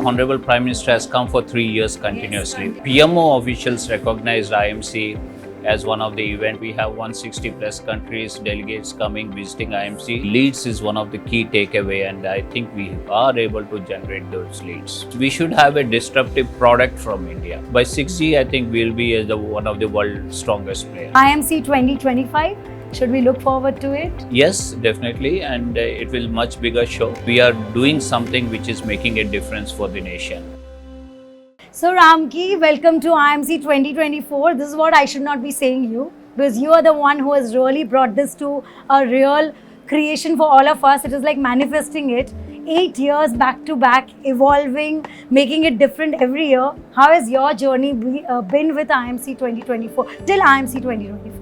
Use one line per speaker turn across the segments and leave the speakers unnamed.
Honorable Prime Minister has come for 3 years continuously. PMO officials recognized IMC as one of the event. We have 160 plus countries, delegates coming, visiting IMC. Leads is one of the key takeaway, and I think we are able to generate those leads. We should have a disruptive product from India. By 6G, I think we'll be one of the world's strongest players.
IMC 2025, should we look forward to it?
Yes, definitely, and it will much bigger show. We are doing something which is making a difference for the nation.
So Ramki, welcome to IMC 2024. This is what I should not be saying you, because you are the one who has really brought this to a real creation for all of us. It is like manifesting it. 8 years back to back, evolving, making it different every year. How has your journey been with IMC 2024 till IMC 2024?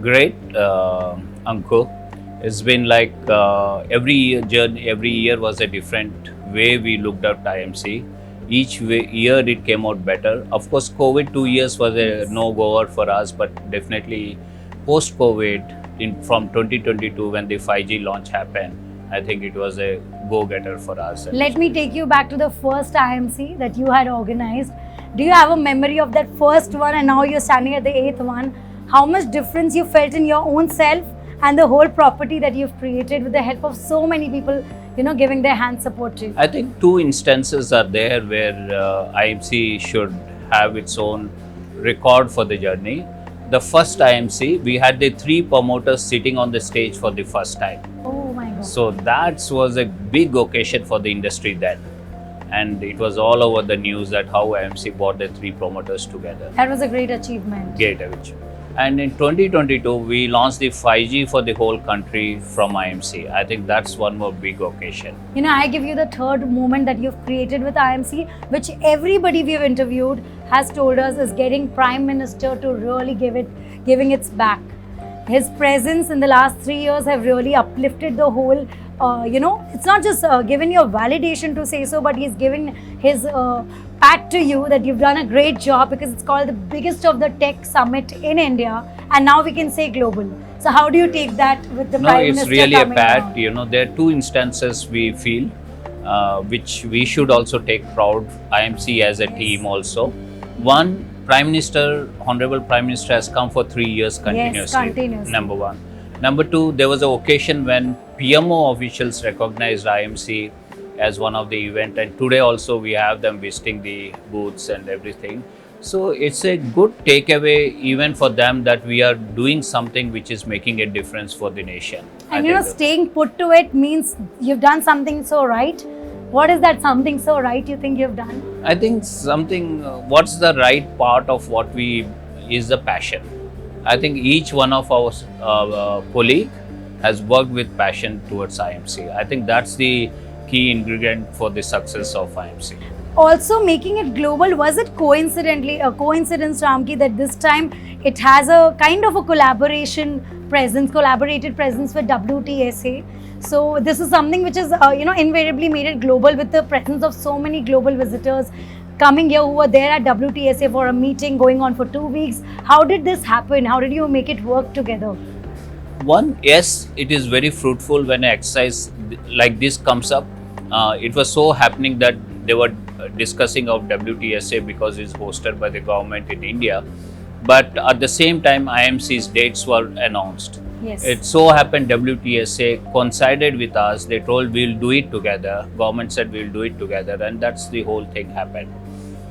Great, Anku. It's been like every year was a different way we looked at IMC. Each year it came out better. Of course, COVID 2 years was a no-goer for us, but definitely post-COVID, from 2022 when the 5G launch happened, I think it was a go-getter for us.
Let me take you back to the first IMC that you had organized. Do you have a memory of that first one, and now you're standing at the 8th one? How much difference you felt in your own self and the whole property that you've created with the help of so many people, giving their hand support to you?
I think 2 instances are there where IMC should have its own record for the journey. The first IMC, we had the 3 promoters sitting on the stage for the first time.
Oh my God.
So that was a big occasion for the industry then. And it was all over the news that how IMC brought the 3 promoters together.
That was a great achievement.
Great achievement. And in 2022, we launched the 5G for the whole country from IMC. I think that's one more big occasion.
I give you the third moment that you've created with IMC, which everybody we've interviewed has told us is getting Prime Minister to really giving its back. His presence in the last 3 years have really uplifted the whole, it's not just given you a validation to say so, but he's given his pat to you that you've done a great job, because it's called the biggest of the tech summit in India, and now we can say global. So how do you take that with the Prime Minister?
No, it's really a pat.
Down?
There are 2 instances we feel which we should also take proud, IMC as a team also. One, Honorable Prime Minister has come for 3 years continuously.
Yes, continuously.
Number 1. Number 2, there was an occasion when PMO officials recognized IMC as one of the event, and today also we have them visiting the booths and everything. So it's a good takeaway even for them that we are doing something which is making a difference for the nation.
And staying put to it means you've done something so right. What is that something so right you think you've done?
I think what's the right part of what is the passion. I think each one of our colleague has worked with passion towards IMC. I think that's the key ingredient for the success of IMC.
Also, making it global, was it coincidence, Ramki, that this time it has a kind of a collaborated presence with WTSA? So this is something which is, invariably made it global, with the presence of so many global visitors coming here who were there at WTSA for a meeting going on for 2 weeks. How did this happen? How did you make it work together?
One, yes, it is very fruitful when an exercise like this comes up. It was so happening that they were discussing of WTSA because it's hosted by the government in India. But at the same time, IMC's dates were announced.
Yes.
It so happened WTSA coincided with us. They told we'll do it together. Government said we'll do it together, and that's the whole thing happened.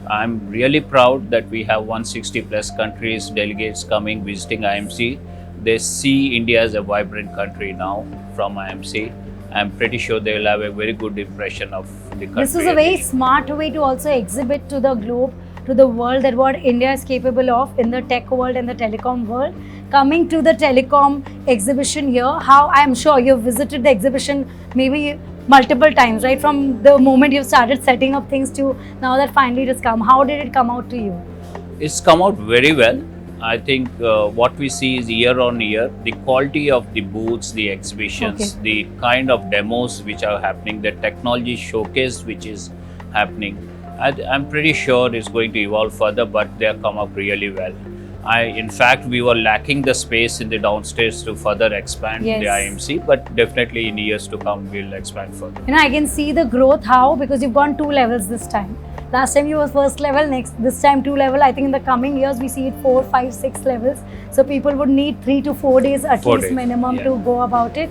I'm really proud that we have 160 plus countries, delegates coming, visiting IMC. They see India as a vibrant country now from IMC. I'm pretty sure they will have a very good impression of the country.
This is a very smart way to also exhibit to the globe, to the world, that what India is capable of in the tech world and the telecom world. Coming to the telecom exhibition here, how I'm sure you've visited the exhibition maybe multiple times, right? From the moment you've started setting up things to now that finally it has come. How did it come out to you?
It's come out very well. I think what we see is year on year, the quality of the booths, the exhibitions, the kind of demos which are happening, the technology showcase which is happening. I'm pretty sure it's going to evolve further, but they have come up really well. In fact, we were lacking the space in the downstairs to further expand the
Yes.
IMC, but definitely in years to come, we'll expand further.
I can see the growth how, because you've gone 2 levels this time. Last time you were first level, this time 2 level. I think in the coming years we see it 4, 5, 6 levels. So people would need 3 to 4 days at
4
least
days,
minimum
yeah.
to go about it.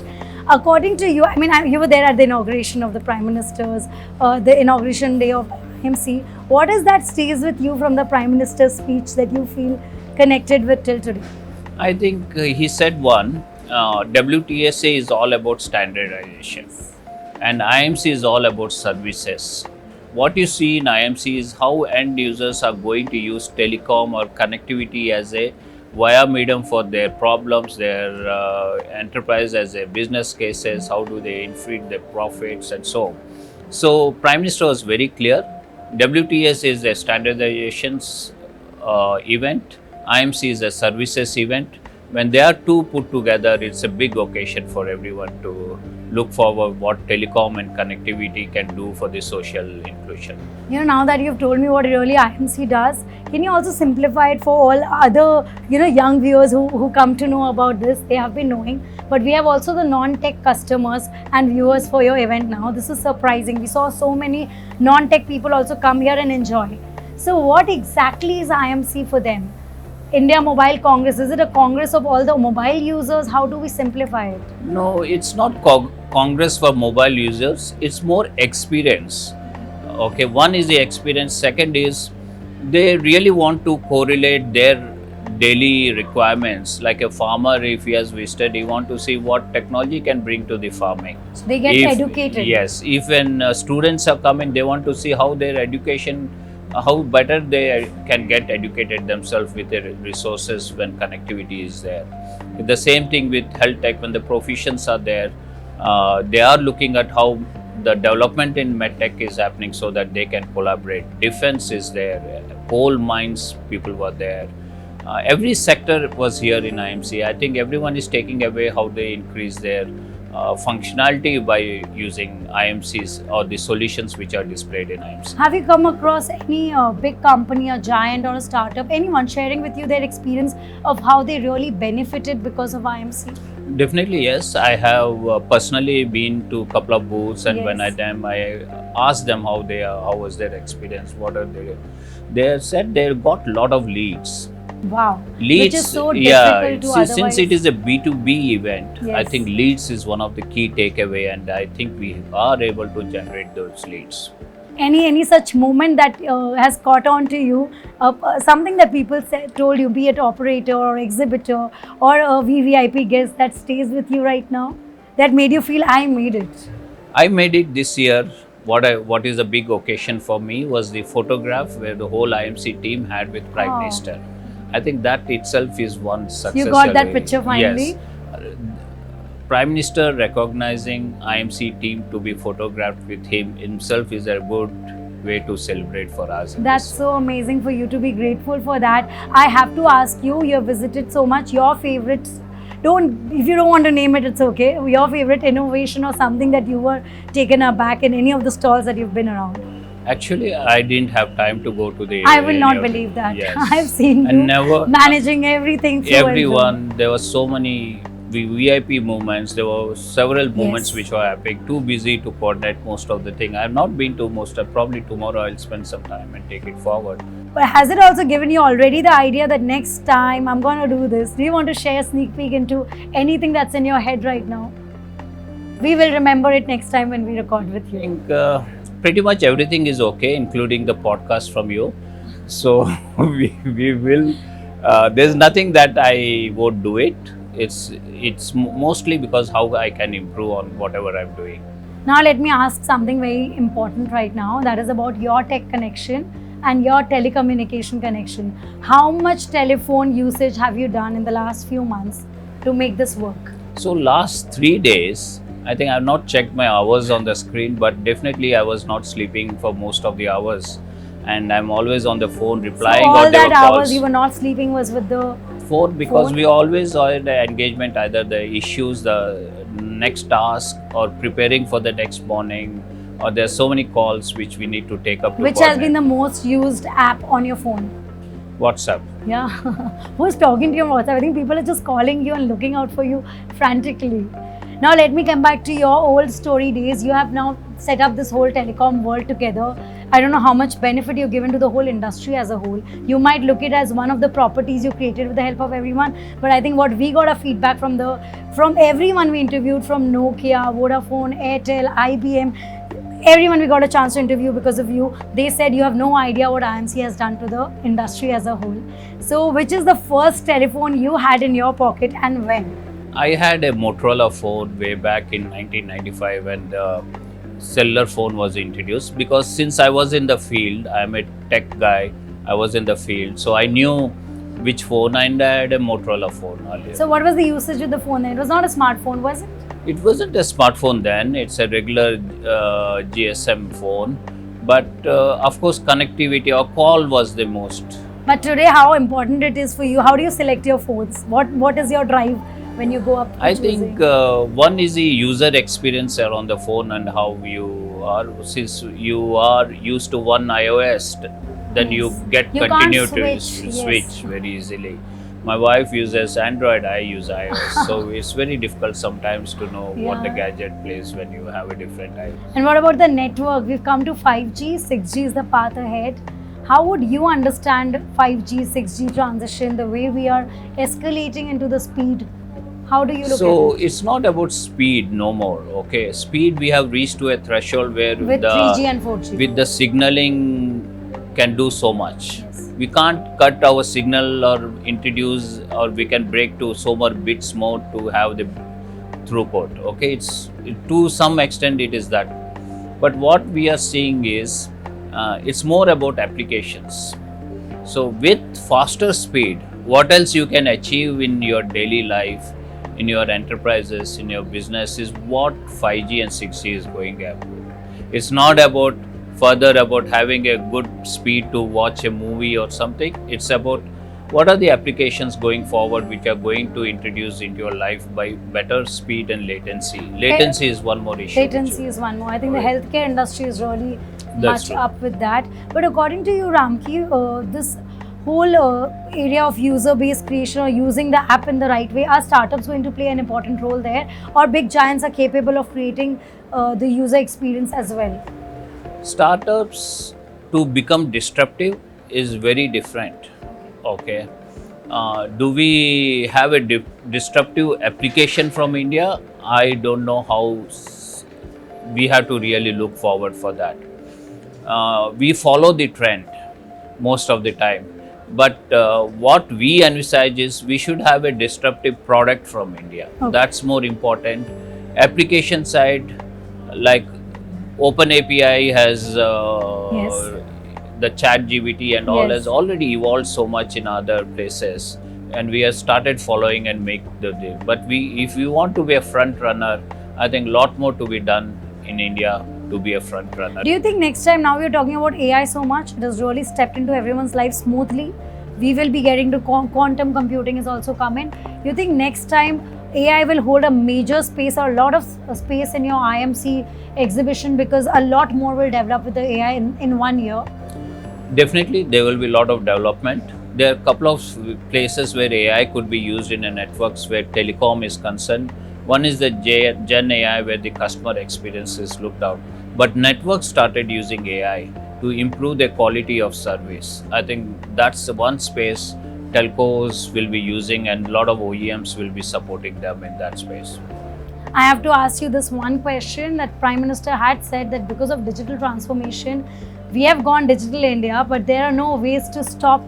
According to you, I mean, you were there at the inauguration of the Prime Minister's, the inauguration day of IMC. What is that stays with you from the Prime Minister's speech that you feel connected with till today?
I think he said one, WTSA is all about standardization and IMC is all about services. What you see in IMC is how end users are going to use telecom or connectivity as a via medium for their problems, their enterprise as a business cases, how do they inflate their profits and so on. So Prime Minister was very clear, WTS is a standardizations event, IMC is a services event. When they are two put together, it's a big occasion for everyone to look forward what telecom and connectivity can do for the social inclusion.
Now that you've told me what really IMC does, can you also simplify it for all other, young viewers who come to know about this? They have been knowing, but we have also the non-tech customers and viewers for your event now. This is surprising. We saw so many non-tech people also come here and enjoy. So what exactly is IMC for them? India Mobile Congress, is it a congress of all the mobile users? How do we simplify it?
No, it's not Congress for mobile users, it's more experience. Okay, one is the experience, second is they really want to correlate their daily requirements. Like a farmer, if he has visited, he want to see what technology can bring to the farming.
So they get educated.
Yes, if when students are coming, they want to see how their education, how better they can get educated themselves with their resources when connectivity is there. The same thing with health tech, when the professions are there, they are looking at how the development in medtech is happening so that they can collaborate. Defense is there, coal mines people were there. Every sector was here in IMC. I think everyone is taking away how they increase their functionality by using IMCs or the solutions which are displayed in IMC.
Have you come across any big company, a giant or a startup, anyone sharing with you their experience of how they really benefited because of IMC?
Definitely, yes. I have personally been to a couple of booths, and when I asked them how was their experience, what are they said they got a lot of leads.
Wow.
Leads,
which is so difficult to otherwise.
Since it is a B2B event, I
Yes.
think leads is one of the key takeaway, and I think we are able to generate those leads.
Any such moment that has caught on to you, something that people told you, be it operator or exhibitor or a VVIP guest that stays with you right now, that made you feel I made it?
I made it this year. What is a big occasion for me was the photograph where the whole IMC team had with Prime Minister. I think that itself is one success.
You got that picture finally?
Yes. Prime Minister recognizing IMC team to be photographed with him himself is a good way to celebrate for us.
That's so amazing for you to be grateful for that. I have to ask you, you've visited so much, your favorites, if you don't want to name it, it's okay. Your favorite innovation or something that you were taken aback in any of the stalls that you've been around?
Actually, I didn't have time to go to the...
I will not believe that.
Yes.
I've seen you managing everything.
Everyone, there were so many VIP moments, there were several moments which were happening, too busy to coordinate most of the thing. I have not been to most of, probably tomorrow I'll spend some time and take it forward.
But has it also given you already the idea that next time I'm going to do this? Do you want to share a sneak peek into anything that's in your head right now? We will remember it next time when we record with you.
I think pretty much everything is okay, including the podcast from you. So we will, there's nothing that I won't do it. It's mostly because how I can improve on whatever I'm doing.
Now let me ask something very important right now, that is about your tech connection and your telecommunication connection. How much telephone usage have you done in the last few months to make this work?
So last 3 days, I think I've not checked my hours on the screen, but definitely I was not sleeping for most of the hours, and I'm always on the phone replying.
So all that
calls.
hours you were not sleeping was with the
phone, because we always are the engagement, either the issues, the next task, or preparing for the next morning, or there's so many calls which we need to take up.
Which has been the most used app on your phone?
WhatsApp.
Yeah. Who's talking to you on WhatsApp? I think people are just calling you and looking out for you frantically. Now, let me come back to your old story days. You have now set up this whole telecom world together. I don't know how much benefit you've given to the whole industry as a whole. You might look it as one of the properties you created with the help of everyone. But I think what we got a feedback from everyone we interviewed, from Nokia, Vodafone, Airtel, IBM, everyone we got a chance to interview because of you. They said you have no idea what IMC has done to the industry as a whole. So, which is the first telephone you had in your pocket and when?
I had a Motorola phone way back in 1995 when the cellular phone was introduced, because since I was in the field, I'm a tech guy, I was in the field, so I knew which phone, and I had a Motorola phone earlier.
So, what was the usage of the phone then? It was not a smartphone, was it?
It wasn't a smartphone then, it's a regular GSM phone, but of course connectivity or call was the most.
But today, how important it is for you? How do you select your phones? What is your drive when you go up to
I
choosing?
think one is the user experience around the phone and how you are. Since you are used to one iOS, then you
Yes.
get
You can't
continue to
switch,
switch
yes.
very easily. My wife uses Android, I use iOS, so it's very difficult sometimes to know what the
Yeah.
gadget plays when you have a different iOS.
And what about the network? We've come to 5G, 6G is the path ahead. How would you understand 5G, 6G transition, the way we are escalating into the speed? How do you look
So
at it?
it's not about speed no more. Okay, speed we have reached to a threshold where
With
the
3G and 4G.
with the signaling can do so much.
Yes.
We can't cut our signal or introduce, or we can break to so much bits more to have the throughput. Okay, it's to some extent it is that, but what we are seeing is it's more about applications. So with faster speed, what else you can achieve in your daily life, in your enterprises, in your business is what 5G and 6G is going after. It's not about further about having a good speed to watch a movie or something. It's about what are the applications going forward which are going to introduce into your life by better speed and latency. Latency is one more issue.
Latency is one more. I think the
Right.
healthcare industry is really
That's
much
true.
up with that. But according to you, Ramki, this whole area of user-based creation or using the app in the right way, are startups going to play an important role there, or big giants are capable of creating the user experience as well?
Startups to become disruptive is very different. Okay. Do we have a disruptive application from India? I don't know how we have to really look forward for that. We follow the trend most of the time, but what we envisage is we should have a disruptive product from India.
Okay.
That's more important. Application side, like OpenAPI has
Yes.
the chat GBT and all
Yes.
has already evolved so much in other places, and we have started following and make the deal. But if we want to be a front runner, I think a lot more to be done in India to be a front runner.
Do you think next time, now we're talking about AI so much, it has really stepped into everyone's life smoothly? We will be getting to quantum computing is also coming. You think next time AI will hold a major space or a lot of space in your IMC exhibition, because a lot more will develop with the AI in 1 year?
Definitely, there will be a lot of development. There are a couple of places where AI could be used in a networks where telecom is concerned. One is the Gen AI, where the customer experience is looked out. But networks started using AI to improve the quality of service. I think that's the one space telcos will be using, and a lot of OEMs will be supporting them in that space.
I have to ask you this one question, that Prime Minister had said that because of digital transformation, we have gone digital India, but there are no ways to stop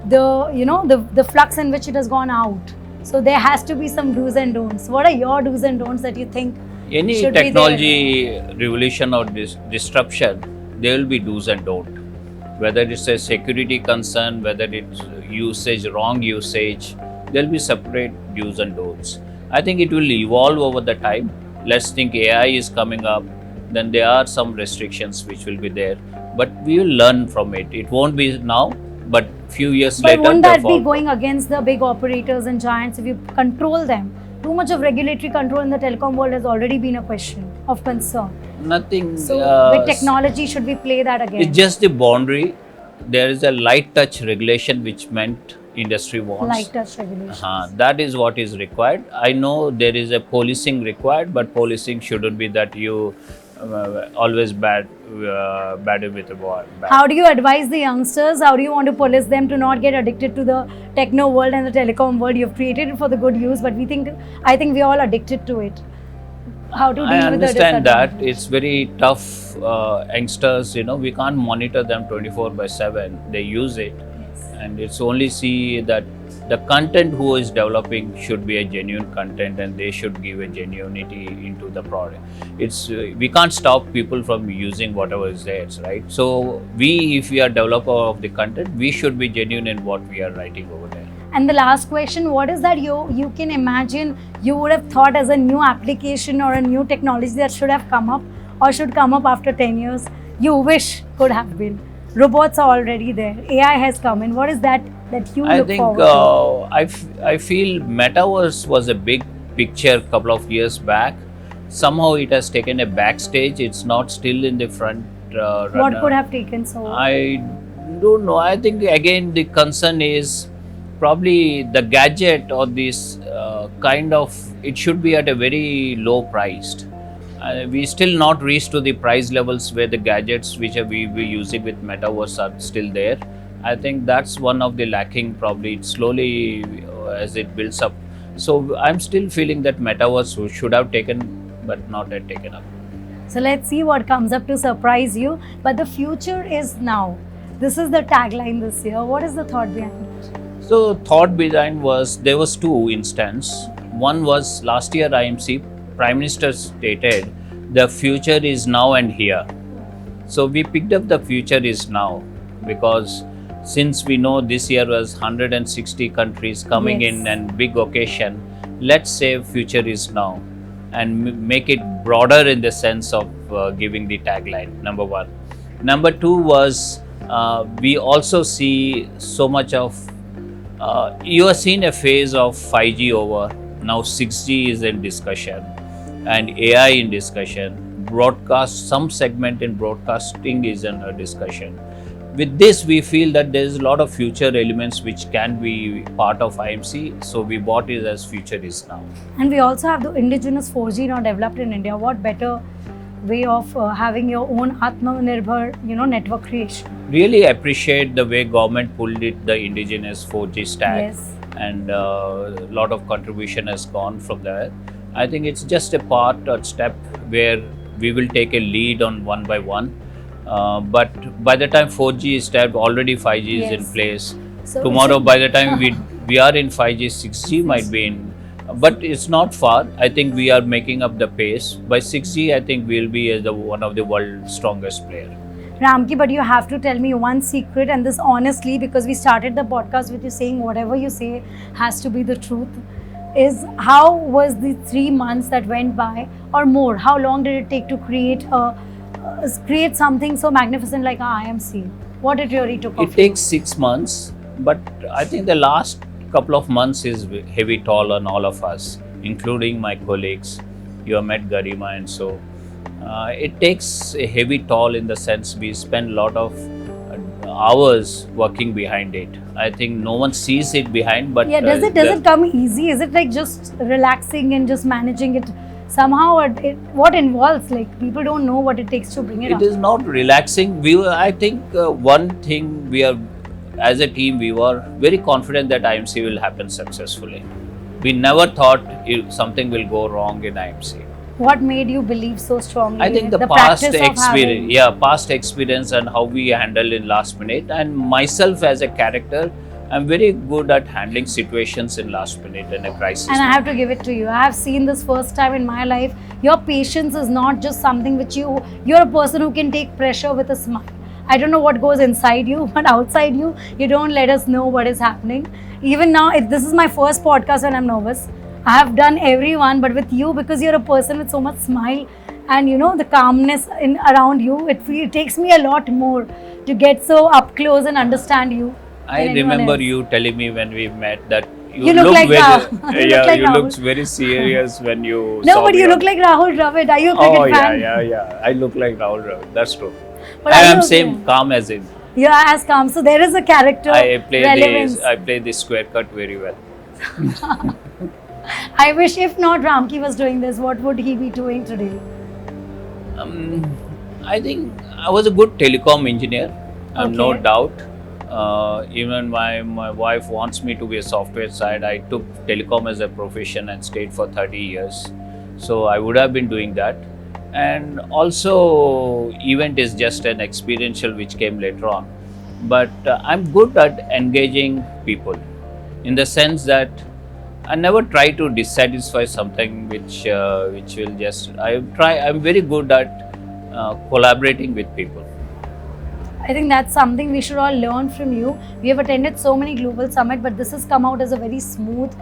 the flux in which it has gone out. So there has to be some do's and don'ts. What are your do's and don'ts that you think
Any
should be there?
technology revolution or disruption, there will be do's and don'ts. Whether it's a security concern, whether it's usage, wrong usage, there will be separate do's and don'ts. I think it will evolve over the time. Let's think AI is coming up, then there are some restrictions which will be there, but we will learn from it. It won't be now, but few years
But
later.
won't that
they'll
be going against the big operators and giants if you control them? Too much of regulatory control in the telecom world has already been a question of concern.
Nothing.
So with technology, should we play that again?
It's just the boundary. there is a light touch regulation which meant industry wants.
Light touch regulations.
That is what is required. I know there is a policing required, but policing shouldn't be that you always bad with a bad.
How do you advise the youngsters? How do you want to police them to not get addicted to the techno world and the telecom world? You've created it for the good use, but I think we are all addicted to it. How to deal
I
with the
understand that
disadvantage?
it's very tough. Youngsters, we can't monitor them 24/7. They use it, and it's only see that the content who is developing should be a genuine content, and they should give a genuinity into the product. It's we can't stop people from using whatever is there, right? So if we are developer of the content, we should be genuine in what we are writing over there.
And the last question, what is that you can imagine you would have thought as a new application or a new technology that should have come up or should come up after 10 years, you wish could have been? Robots are already there. AI has come in. What is that you
I
look
think
forward to?
I feel metaverse was a big picture couple of years back. Somehow it has taken a backstage. It's not still in the front runner.
What could have taken so?
I don't know. I think again the concern is probably the gadget or this kind of, it should be at a very low priced. We still not reached to the price levels where the gadgets which we using with metaverse are still there. I think that's one of the lacking. Probably it's slowly as it builds up. So I'm still feeling that metaverse should have taken, but not yet taken up.
So let's see what comes up to surprise you. But the future is now. This is the tagline this year. What is the thought behind it?
So thought behind was, there was two instances. One was last year IMC Prime Minister stated the future is now and here. So we picked up the future is now, because since we know this year was 160 countries coming
Yes.
in and big occasion, let's say future is now and make it broader in the sense of giving the tagline, number one. Number two was we also see so much of you have seen a phase of 5G over. Now 6G is in discussion and AI in discussion. Broadcast, some segment in broadcasting is in a discussion. With this, we feel that there is a lot of future elements which can be part of IMC. So we bought it as future is now.
And we also have the indigenous 4G now developed in India. What better way of having your own Atmanirbhar, network creation?
Really appreciate the way government pulled it, the indigenous 4G stack.
Yes.
And a lot of contribution has gone from there. I think it's just a part or step where we will take a lead on one by one. But by the time 4G is tapped, already 5G is in
Yes.
place.
So
Tomorrow, by the time we are in 5G, 6G might be in. But it's not far. I think we are making up the pace. By 6G, I think we'll be one of the world's strongest player.
Ramki, but you have to tell me one secret, and this honestly, because we started the podcast with you saying whatever you say has to be the truth, is how was the 3 months that went by or more? How long did it take to create something so magnificent like our IMC? What it really took off?
It takes 6 months, but I think the last couple of months is heavy toll on all of us, including my colleagues. You have met Garima, and so it takes a heavy toll in the sense we spend a lot of hours working behind it. I think no one sees it behind, but
Yeah, does it come easy? Is it like just relaxing and just managing it? Somehow, what involves, like people don't know what it takes to bring it up.
It is not relaxing. I think one thing we are, as a team, we were very confident that IMC will happen successfully. We never thought something will go wrong in IMC.
What made you believe so strongly?
I think the past experience, past experience and how we handle in last minute. And myself as a character, I'm very good at handling situations in last minute in a crisis.
And I have to give it to you. I have seen this first time in my life. Your patience is not just something which you're a person who can take pressure with a smile. I don't know what goes inside you, but outside you, you don't let us know what is happening. Even now, this is my first podcast and I'm nervous. I have done everyone, but with you, because you're a person with so much smile and the calmness around you, it takes me a lot more to get so up close and understand you.
I remember you telling me when we met that
you look like
very,
Rahul.
you looked very serious when you
No,
saw
but
me
you
on-
look like Rahul Dravid. Are you a cricket fan?
Yeah. I look like Rahul Dravid. That's true.
But
I
are
am
you
same
okay?
calm as him.
Yeah, has come. So there is a character relevance.
I play the square cut very well.
I wish if not Ramki was doing this, what would he be doing today?
I think I was a good telecom engineer, no
Okay.
doubt. Even my wife wants me to be a software side. I took telecom as a profession and stayed for 30 years. So I would have been doing that. And also, event is just an experiential which came later on. But I'm good at engaging people in the sense that I never try to dissatisfy something which will just. I'm very good at collaborating with people.
I think that's something we should all learn from you. We have attended so many global summit, but this has come out as a very smooth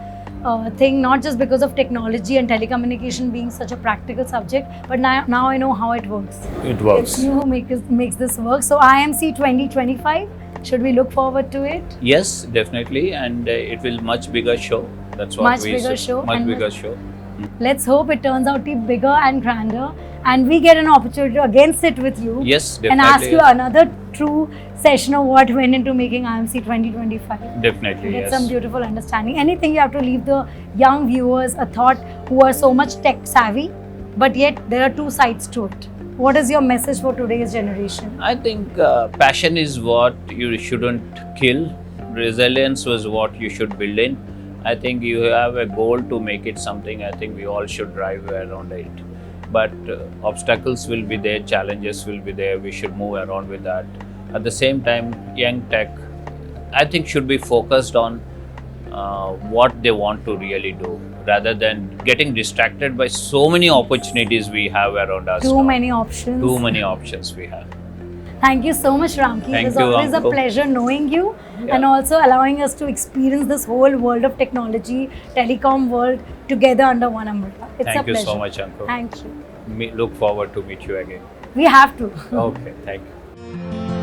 thing, not just because of technology and telecommunication being such a practical subject, but now I know how it works.
It works.
It's you who makes this work. So IMC 2025, should we look forward to it?
Yes, definitely, and it will much bigger show. That's what
Much
we
bigger
said.
show,
Much
and
bigger show.
Let's hope it turns out to be bigger and grander, and we get an opportunity to again sit with you
Yes,
and ask
definitely.
you another true session of what went into making IMC 2025.
Definitely,
Get
yes.
some beautiful understanding. Anything you have to leave the young viewers a thought who are so much tech savvy, but yet there are two sides to it. What is your message for today's generation?
I think passion is what you shouldn't kill. Resilience was what you should build in. I think you have a goal to make it something. I think we all should drive around it. But obstacles will be there, challenges will be there. We should move around with that. At the same time, young tech, I think, should be focused on what they want to really do, rather than getting distracted by so many opportunities we have around us.
Too
now.
many options.
Too many options we have.
Thank you so much, Ramki.
Thank
It was
you,
always a
Anko.
pleasure knowing you and
Yeah.
also allowing us to experience this whole world of technology, telecom world together under one umbrella. It's a
Thank you
pleasure.
so much, Anko.
Thank you.
Look forward to meet you again.
We have to.
Okay, thank you.